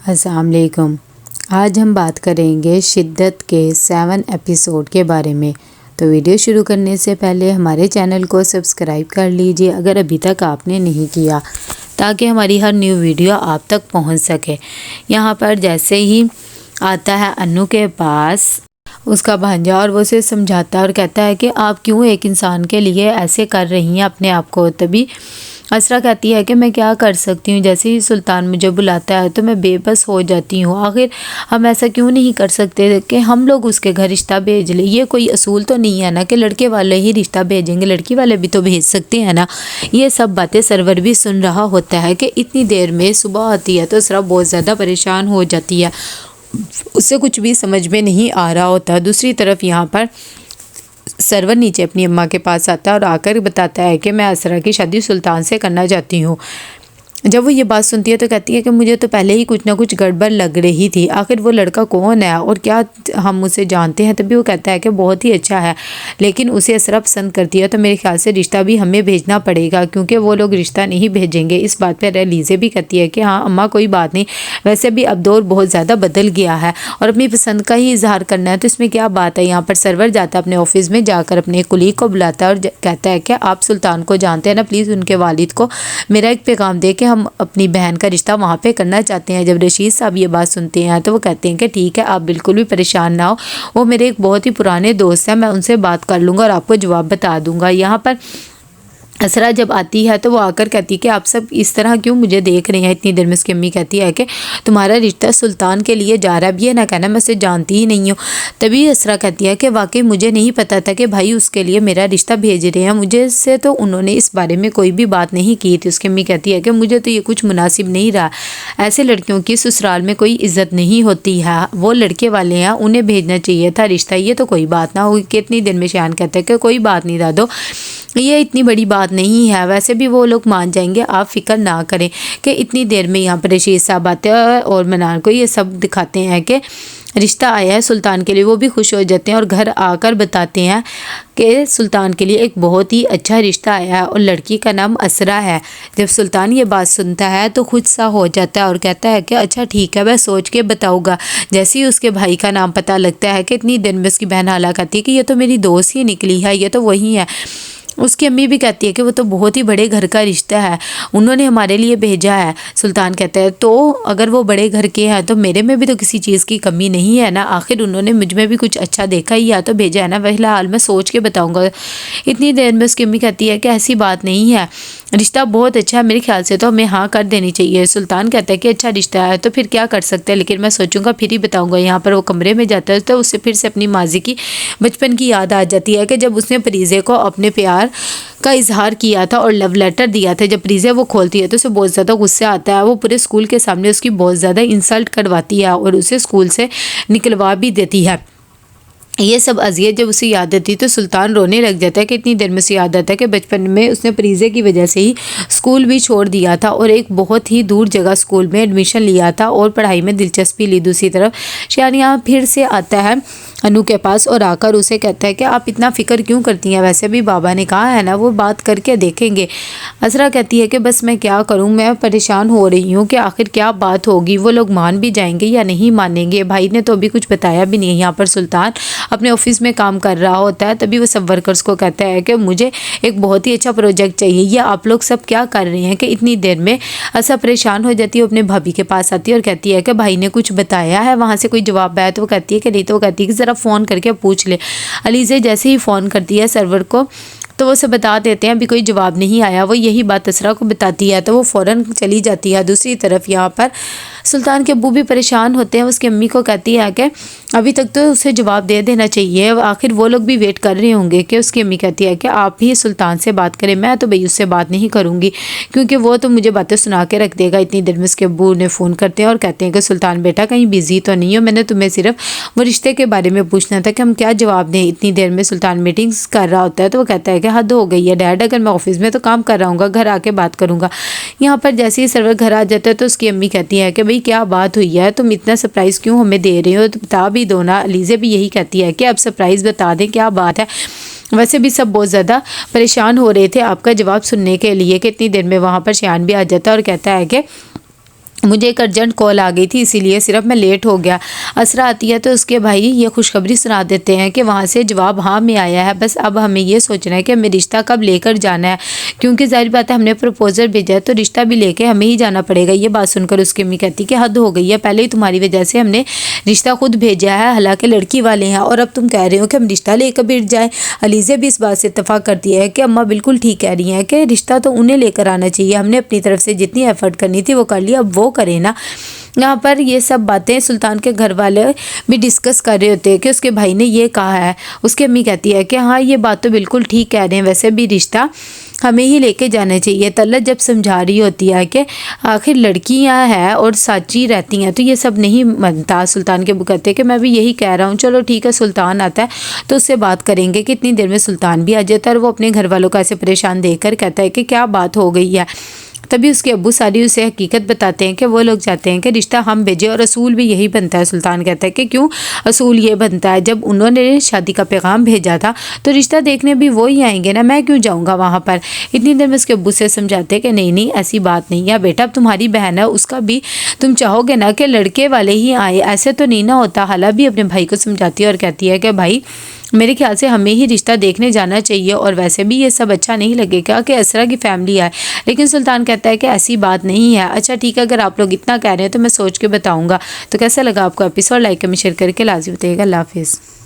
السلام علیکم۔ آج ہم بات کریں گے شدت کے 7 ایپیسوڈ کے بارے میں۔ تو ویڈیو شروع کرنے سے پہلے ہمارے چینل کو سبسکرائب کر لیجئے اگر ابھی تک آپ نے نہیں کیا، تاکہ ہماری ہر نیو ویڈیو آپ تک پہنچ سکے۔ یہاں پر جیسے ہی آتا ہے انو کے پاس اس کا بھانجا اور وہ اسے سمجھاتا ہے اور کہتا ہے کہ آپ کیوں ایک انسان کے لیے ایسے کر رہی ہیں اپنے آپ کو۔ تبھی اسرا کہتی ہے کہ میں کیا کر سکتی ہوں، جیسے ہی سلطان مجھے بلاتا ہے تو میں بے بس ہو جاتی ہوں۔ آخر ہم ایسا کیوں نہیں کر سکتے کہ ہم لوگ اس کے گھر رشتہ بھیج لیں؟ یہ کوئی اصول تو نہیں ہے نا کہ لڑکے والے ہی رشتہ بھیجیں گے، لڑکی والے بھی تو بھیج سکتے ہیں نا۔ یہ سب باتیں سرور بھی سن رہا ہوتا ہے کہ اتنی دیر میں صبح آتی ہے تو اسرا بہت زیادہ پریشان ہو جاتی ہے، اسے کچھ بھی سمجھ میں نہیں آ رہا ہوتا۔ دوسری طرف یہاں پر سرور نیچے اپنی اماں کے پاس آتا ہے اور آ کر بتاتا ہے کہ میں اسرا کی شادی سلطان سے کرنا چاہتی ہوں۔ جب وہ یہ بات سنتی ہے تو کہتی ہے کہ مجھے تو پہلے ہی کچھ نہ کچھ گڑبڑ لگ رہی تھی، آخر وہ لڑکا کون ہے اور کیا ہم اسے جانتے ہیں؟ تبھی وہ کہتا ہے کہ بہت ہی اچھا ہے، لیکن اسے اسرا پسند کرتی ہے تو میرے خیال سے رشتہ بھی ہمیں بھیجنا پڑے گا، کیونکہ وہ لوگ رشتہ نہیں بھیجیں گے۔ اس بات پر لیزے بھی کہتی ہے کہ ہاں اماں کوئی بات نہیں، ویسے بھی اب دور بہت زیادہ بدل گیا ہے اور اپنی پسند کا ہی اظہار کرنا ہے تو اس میں کیا بات ہے۔ یہاں پر سرور جاتا ہے اپنے آفس میں، جا کر اپنے کلیگ کو بلاتا ہے اور کہتا ہے کہ آپ سلطان کو جانتے ہیں نا، پلیز ان کے والد کو میرا ایک پیغام دے کہ ہم اپنی بہن کا رشتہ وہاں پہ کرنا چاہتے ہیں۔ جب رشید صاحب یہ بات سنتے ہیں تو وہ کہتے ہیں کہ ٹھیک ہے، آپ بالکل بھی پریشان نہ ہو، وہ میرے ایک بہت ہی پرانے دوست ہیں، میں ان سے بات کر لوں گا اور آپ کو جواب بتا دوں گا۔ یہاں پر اسرا جب آتی ہے تو وہ آ کر کہتی ہے کہ آپ سب اس طرح کیوں مجھے دیکھ رہے ہیں؟ اتنی دیر میں اس کی امی کہتی ہے کہ تمہارا رشتہ سلطان کے لیے جا رہا ہے، اب یہ نہ کہنا میں اسے جانتی ہی نہیں ہوں۔ تبھی اسرا کہتی ہے کہ واقعی مجھے نہیں پتا تھا کہ بھائی اس کے لیے میرا رشتہ بھیج رہے ہیں، مجھے سے تو انہوں نے اس بارے میں کوئی بھی بات نہیں کی تھی۔ اس کی امی کہتی ہے کہ مجھے تو یہ کچھ مناسب نہیں رہا، ایسے لڑکیوں کی سسرال میں کوئی عزت نہیں ہوتی ہے، وہ لڑکے والے ہیں انہیں بھیجنا چاہیے تھا رشتہ، یہ تو کوئی بات نہ ہوگی۔ کہ اتنی دیر میں شیان کہتے ہیں کہ کوئی بات نہیں دادو، یہ اتنی بڑی بات نہیں ہے، ویسے بھی وہ لوگ مان جائیں گے، آپ فکر نہ کریں۔ کہ اتنی دیر میں یہاں پر رشید صاحب آتے ہیں اور منال کو یہ سب دکھاتے ہیں کہ رشتہ آیا ہے سلطان کے لیے، وہ بھی خوش ہو جاتے ہیں اور گھر آ کر بتاتے ہیں کہ سلطان کے لیے ایک بہت ہی اچھا رشتہ آیا ہے اور لڑکی کا نام اسرا ہے۔ جب سلطان یہ بات سنتا ہے تو خود سا ہو جاتا ہے اور کہتا ہے کہ اچھا ٹھیک ہے، میں سوچ کے بتاؤں گا۔ جیسے ہی اس کے بھائی کا نام پتہ لگتا ہے کہ اتنی دن میں اس کی بہن حالا کہتی ہے کہ یہ تو میری دوست ہی نکلی ہے، یہ تو وہی ہے۔ اس کی امی بھی کہتی ہے کہ وہ تو بہت ہی بڑے گھر کا رشتہ ہے، انہوں نے ہمارے لیے بھیجا ہے۔ سلطان کہتا ہے تو اگر وہ بڑے گھر کے ہیں تو میرے میں بھی تو کسی چیز کی کمی نہیں ہے نا، آخر انہوں نے مجھ میں بھی کچھ اچھا دیکھا ہی یا تو بھیجا ہے نا، فی الحال میں سوچ کے بتاؤں گا۔ اتنی دیر میں اس کی امی کہتی ہے کہ ایسی بات نہیں ہے، رشتہ بہت اچھا ہے، میرے خیال سے تو ہمیں ہاں کر دینی چاہیے۔ سلطان کہتا ہے کہ اچھا رشتہ ہے تو پھر کیا کر سکتے ہیں، لیکن میں سوچوں گا پھر ہی بتاؤں گا۔ یہاں پر وہ کمرے میں جاتا ہے تو اسے پھر سے اپنی ماضی کی بچپن کی یاد آ جاتی ہے کہ جب اس نے فریزے کو اپنے پیار کا اظہار کیا تھا اور لو لیٹر دیا تھا۔ جب فریزے وہ کھولتی ہے تو اسے بہت زیادہ غصہ آتا ہے، وہ پورے اسکول کے سامنے اس کی بہت زیادہ انسلٹ کرواتی ہے اور اسے اسکول سے نکلوا بھی دیتی ہے۔ یہ سب اذیت جب اسے یاد آتی تو سلطان رونے لگ جاتا ہے کہ اتنی دیر میں اسے یاد آتا ہے کہ بچپن میں اس نے فریزے کی وجہ سے ہی اسکول بھی چھوڑ دیا تھا اور ایک بہت ہی دور جگہ اسکول میں ایڈمیشن لیا تھا اور پڑھائی میں دلچسپی لی۔ دوسری طرف شیان یہاں پھر سے آتا ہے انو کے پاس اور آ کر اسے کہتا ہے کہ آپ اتنا فکر کیوں کرتی ہیں، ویسے بھی بابا نے کہا ہے نا وہ بات کر کے دیکھیں گے۔ اسرا کہتی ہے کہ بس میں کیا کروں، میں پریشان ہو رہی ہوں کہ آخر کیا بات ہوگی، وہ لوگ مان بھی جائیں گے یا نہیں مانیں گے، بھائی نے تو ابھی کچھ بتایا بھی نہیں ہے۔ یہاں پر سلطان اپنے آفس میں کام کر رہا ہوتا ہے، تبھی وہ سب ورکرز کو کہتا ہے کہ مجھے ایک بہت ہی اچھا پروجیکٹ چاہیے، یہ آپ لوگ سب کیا کر رہے ہیں؟ کہ اتنی دیر میں اسرا پریشان ہو جاتی ہے، اپنے بھابھی کے پاس آتی ہے اور کہتی ہے کہ بھائی نے کچھ بتایا ہے، وہاں سے کوئی جواب آیا؟ تو وہ کہتی ہے کہ نہیں، تو وہ کہتی ہے کہ ذرا فون کر کے پوچھ لے۔ علیزے جیسے ہی فون کرتی ہے سرور کو تو وہ اسے بتا دیتے ہیں ابھی کوئی جواب نہیں آیا۔ وہ یہی بات اسرا کو بتاتی ہے تو وہ فوراً چلی جاتی ہے۔ دوسری طرف یہاں پر سلطان کے ابو بھی پریشان ہوتے ہیں، اس کی امی کو کہتی ہے کہ ابھی تک تو اسے جواب دے دینا چاہیے، آخر وہ لوگ بھی ویٹ کر رہے ہوں گے۔ کہ اس کی امی کہتی ہے کہ آپ ہی سلطان سے بات کریں، میں تو بھئی اس سے بات نہیں کروں گی کیونکہ وہ تو مجھے باتیں سنا کے رکھ دے گا۔ اتنی دیر میں اس کے ابو نے فون کرتے ہیں اور کہتے ہیں کہ سلطان بیٹا کہیں بزی تو نہیں ہو، میں نے تمہیں صرف وہ رشتے کے بارے میں پوچھنا تھا کہ ہم کیا جواب دیں۔ اتنی دیر میں سلطان میٹنگز کر رہا ہوتا ہے تو وہ کہتا ہے کہ حد ہو گئی ہے ڈیڈ، اگر میں آفس میں تو کام کر رہا ہوں گا، گھر آ کے بات کروں گا۔ یہاں پر جیسے ہی سرور گھر آ جاتا ہے تو اس کی امی کہتی ہے کہ بھئی کیا بات ہوئی ہے، تم اتنا سرپرائز کیوں ہمیں دے رہے ہو، تو بتا بھی دو نا۔ علیزہ بھی یہی کہتی ہے کہ اب سرپرائز بتا دیں، کیا بات ہے؟ ویسے بھی سب بہت زیادہ پریشان ہو رہے تھے آپ کا جواب سننے کے لیے۔ کہ اتنی دیر میں وہاں پر شیان بھی آ جاتا ہے اور کہتا ہے کہ مجھے ایک ارجنٹ کال آ گئی تھی اسی لیے صرف میں لیٹ ہو گیا۔ اسرا آتی ہے تو اس کے بھائی یہ خوشخبری سنا دیتے ہیں کہ وہاں سے جواب ہاں میں آیا ہے، بس اب ہمیں یہ سوچنا ہے کہ ہمیں رشتہ کب لے کر جانا ہے، کیونکہ ظاہر بات ہے ہم نے پروپوزل بھیجا ہے تو رشتہ بھی لے کے ہمیں ہی جانا پڑے گا۔ یہ بات سن کر اس کی امی کہتی کہ حد ہو گئی ہے، پہلے ہی تمہاری وجہ سے ہم نے رشتہ خود بھیجا ہے، حالانکہ لڑکی والے ہیں، اور اب تم کہہ رہے ہو کہ ہم رشتہ لے کر بیٹھ جائیں۔ علیزہ بھی اس بات سے اتفاق کرتی ہے کہ اماں بالکل ٹھیک کہہ رہی ہیں کہ رشتہ تو انہیں لے کر آنا چاہیے، ہم نے اپنی طرف سے جتنی ایفرٹ کرنی تھی وہ کر لی، اب وہ کرے نا۔ یہاں پر یہ سب باتیں سلطان کے گھر والے بھی ڈسکس کر رہے ہوتے ہیں کہ اس کے بھائی نے یہ کہا ہے۔ اس کی امی کہتی ہے کہ ہاں یہ بات تو بالکل ٹھیک کہہ رہے ہیں، ویسے بھی رشتہ ہمیں ہی لے کے جانا چاہیے۔ طلعت جب سمجھا رہی ہوتی ہے کہ آخر لڑکیاں ہیں اور ساتھی رہتی ہیں تو یہ سب نہیں بنتا، سلطان کے ابو کہتے ہیں کہ میں بھی یہی کہہ رہا ہوں، چلو ٹھیک ہے سلطان آتا ہے تو اس سے بات کریں گے۔ کتنی دیر میں سلطان بھی آ جاتا ہے اور وہ اپنے گھر والوں کو ایسے پریشان دیکھ کر کہتا ہے کہ کیا بات ہو گئی ہے۔ تبھی اس کے ابو ساری اسے حقیقت بتاتے ہیں کہ وہ لوگ چاہتے ہیں کہ رشتہ ہم بھیجیں اور اصول بھی یہی بنتا ہے۔ سلطان کہتا ہے کہ کیوں اصول یہ بنتا ہے، جب انہوں نے شادی کا پیغام بھیجا تھا تو رشتہ دیکھنے بھی وہی آئیں گے نا، میں کیوں جاؤں گا وہاں پر۔ اتنی دیر میں اس کے ابو سے سمجھاتے ہیں کہ نہیں ایسی بات نہیں ہے بیٹا، اب تمہاری بہن ہے اس کا بھی تم چاہو گے نا کہ لڑکے والے ہی آئے، ایسے تو نہیں نہ ہوتا۔ حالا بھی اپنے بھائی کو سمجھاتی ہے اور کہتی ہے کہ بھائی میرے خیال سے ہمیں ہی رشتہ دیکھنے جانا چاہیے، اور ویسے بھی یہ سب اچھا نہیں لگے گا کہ اسرا کی فیملی آئے۔ لیکن سلطان کہتا ہے کہ ایسی بات نہیں ہے۔ اچھا ٹھیک ہے، اگر آپ لوگ اتنا کہہ رہے ہیں تو میں سوچ کے بتاؤں گا۔ تو کیسا لگا آپ کو ایپیسوڈ؟ لائک میں شیئر کر کے لازمی بتائیے گا۔ اللہ حافظ۔